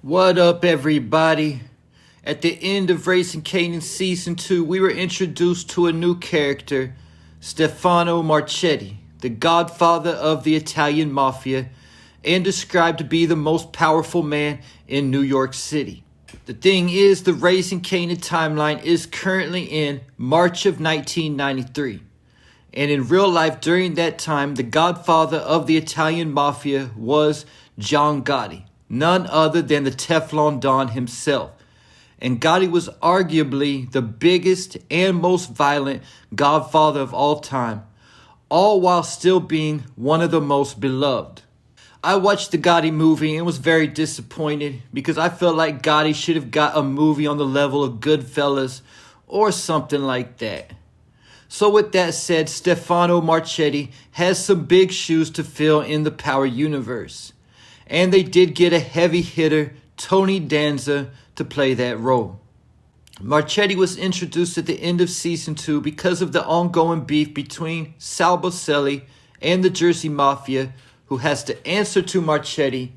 What up, everybody? At the end of Raising Kanan Season 2, we were introduced to a new character, Stefano Marchetti, the godfather of the Italian Mafia, and described to be the most powerful man in New York City. The thing is, the Raising Kanan timeline is currently in March of 1993. And in real life during that time, the godfather of the Italian Mafia was John Gotti, none other than the Teflon Don himself. And Gotti was arguably the biggest and most violent godfather of all time, all while still being one of the most beloved. I watched the Gotti movie and was very disappointed because I felt like Gotti should have got a movie on the level of Goodfellas or something like that. So with that said, Stefano Marchetti has some big shoes to fill in the Power universe. And they did get a heavy hitter, Tony Danza, to play that role. Marchetti was introduced at the end of Season 2 because of the ongoing beef between Sal Buscemi and the Jersey Mafia, who has to answer to Marchetti,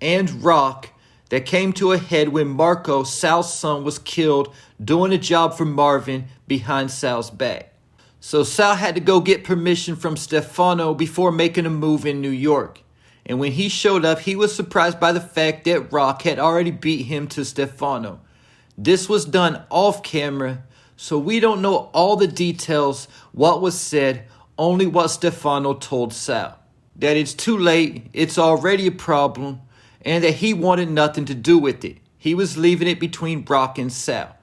and Rock, that came to a head when Marco, Sal's son, was killed doing a job for Marvin behind Sal's back. So Sal had to go get permission from Stefano before making a move in New York. And when he showed up, he was surprised by the fact that Rock had already beat him to Stefano. This was done off camera, so we don't know all the details, what was said, only what Stefano told Sal. That it's too late, it's already a problem, and that he wanted nothing to do with it. He was leaving it between Rock and Sal.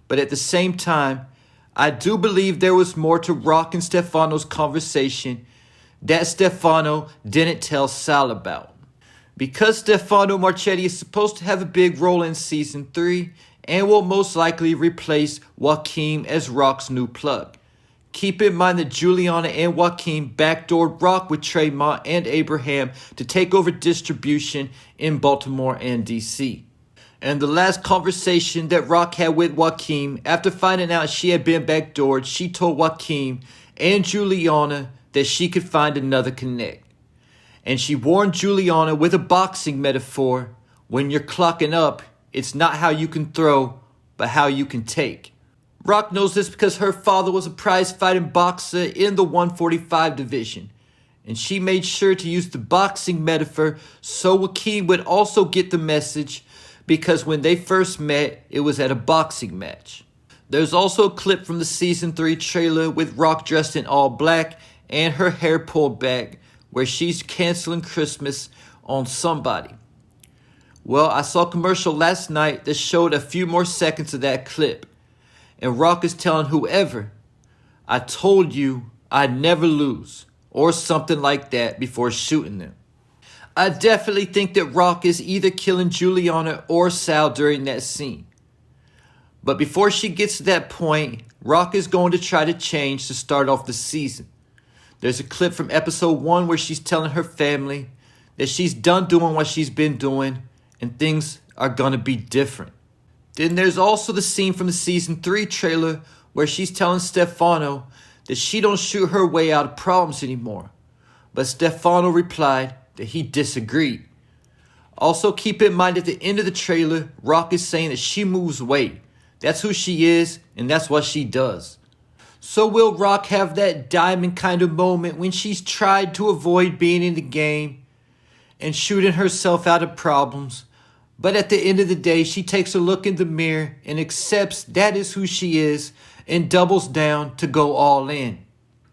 But at the same time, I do believe there was more to Rock and Stefano's conversation that Stefano didn't tell Sal about. Because Stefano Marchetti is supposed to have a big role in Season 3 and will most likely replace Joaquin as Rock's new plug. Keep in mind that Juliana and Joaquin backdoored Rock with Tremont and Abraham to take over distribution in Baltimore and DC. And the last conversation that Rock had with Joaquin, after finding out she had been backdoored, she told Joaquin and Juliana that she could find another connect. And she warned Juliana with a boxing metaphor: when you're clocking up, it's not how you can throw, but how you can take. Rock knows this because her father was a prize-fighting boxer in the 145 division. And she made sure to use the boxing metaphor so Joaquin would also get the message, because when they first met, it was at a boxing match. There's also a clip from the Season 3 trailer with Rock dressed in all black and her hair pulled back, where she's canceling Christmas on somebody. Well, I saw a commercial last night that showed a few more seconds of that clip. And Rock is telling whoever, "I told you I'd never lose," or something like that before shooting them. I definitely think that Rock is either killing Juliana or Sal during that scene. But before she gets to that point, Rock is going to try to change to start off the season. There's a clip from episode 1 where she's telling her family that she's done doing what she's been doing and things are going to be different. Then there's also the scene from the Season 3 trailer where she's telling Stefano that she don't shoot her way out of problems anymore. But Stefano replied that he disagreed. Also keep in mind at the end of the trailer, Rock is saying that she moves weight. That's who she is and that's what she does. So will Rock have that diamond kind of moment when she's tried to avoid being in the game and shooting herself out of problems, but at the end of the day she takes a look in the mirror and accepts that is who she is and doubles down to go all in?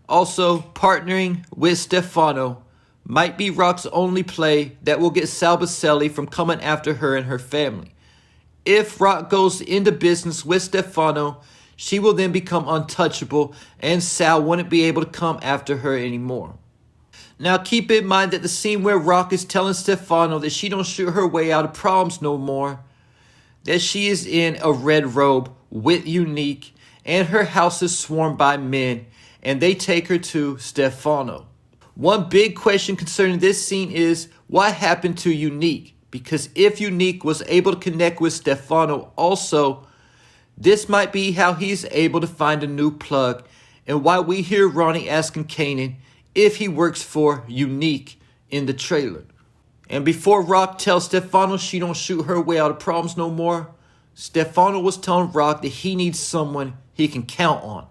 Also, partnering with Stefano might be Rock's only play that will get Sal Buscemi from coming after her and her family. If Rock goes into business with Stefano, she will then become untouchable and Sal wouldn't be able to come after her anymore. Now keep in mind that the scene where Rock is telling Stefano that she don't shoot her way out of problems no more, that she is in a red robe with Unique and her house is swarmed by men and they take her to Stefano. One big question concerning this scene is what happened to Unique? Because if Unique was able to connect with Stefano also, this might be how he's able to find a new plug, and why we hear Ronnie asking Kanan if he works for Unique in the trailer. And before Rock tells Stefano she don't shoot her way out of problems no more, Stefano was telling Rock that he needs someone he can count on.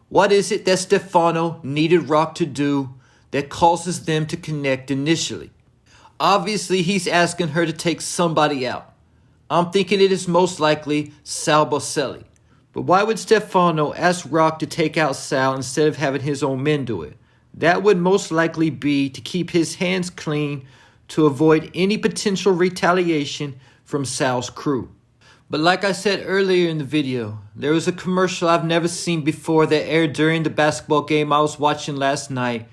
What is it that Stefano needed Rock to do that causes them to connect initially? Obviously, he's asking her to take somebody out. I'm thinking it is most likely Sal Bocelli. But why would Stefano ask Rock to take out Sal instead of having his own men do it? That would most likely be to keep his hands clean to avoid any potential retaliation from Sal's crew. But like I said earlier in the video, there was a commercial I've never seen before that aired during the basketball game I was watching last night.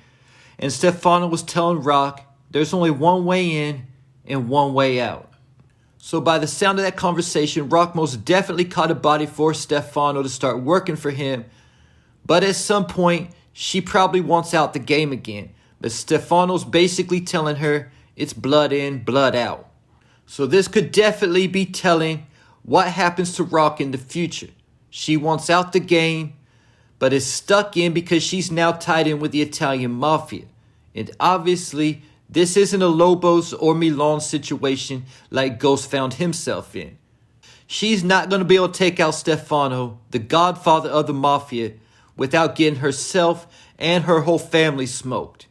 And Stefano was telling Rock there's only one way in and one way out. So by the sound of that conversation, Rock most definitely caught a body for Stefano to start working for him. But at some point, she probably wants out the game again. But Stefano's basically telling her it's blood in, blood out. So this could definitely be telling what happens to Rock in the future. She wants out the game, but is stuck in because she's now tied in with the Italian Mafia. And obviously, this isn't a Lobos or Milan situation like Ghost found himself in. She's not going to be able to take out Stefano, the godfather of the Mafia, without getting herself and her whole family smoked.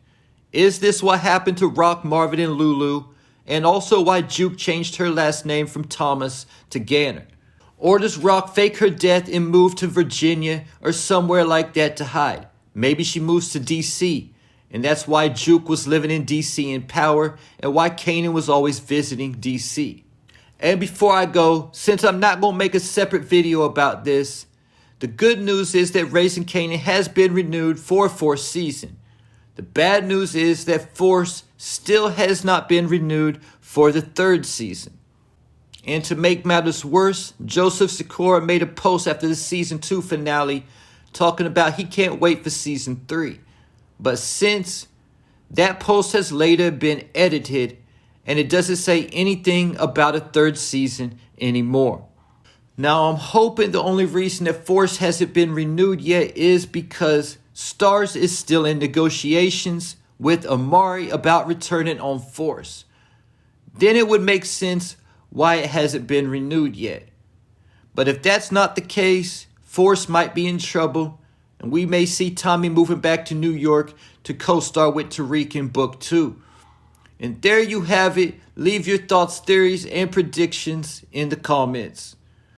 Is this what happened to Rock, Marvin, and Lulu? And also why Juke changed her last name from Thomas to Ganner? Or does Rock fake her death and move to Virginia or somewhere like that to hide? Maybe she moves to DC, and that's why Juke was living in DC in power and why Kanan was always visiting DC. And before I go, since I'm not going to make a separate video about this, the good news is that Raising Kanan has been renewed for a fourth season. The bad news is that Force still has not been renewed for the third season. And to make matters worse, Joseph Sikora made a post after the season 2 finale talking about he can't wait for season 3. But since that post has later been edited and it doesn't say anything about a third season anymore. Now I'm hoping the only reason that Force hasn't been renewed yet is because Stars is still in negotiations with Amari about returning on Force. Then it would make sense why it hasn't been renewed yet. But if that's not the case, Force might be in trouble, and we may see Tommy moving back to New York to co-star with Tariq in Book 2. And there you have it. Leave your thoughts, theories, and predictions in the comments.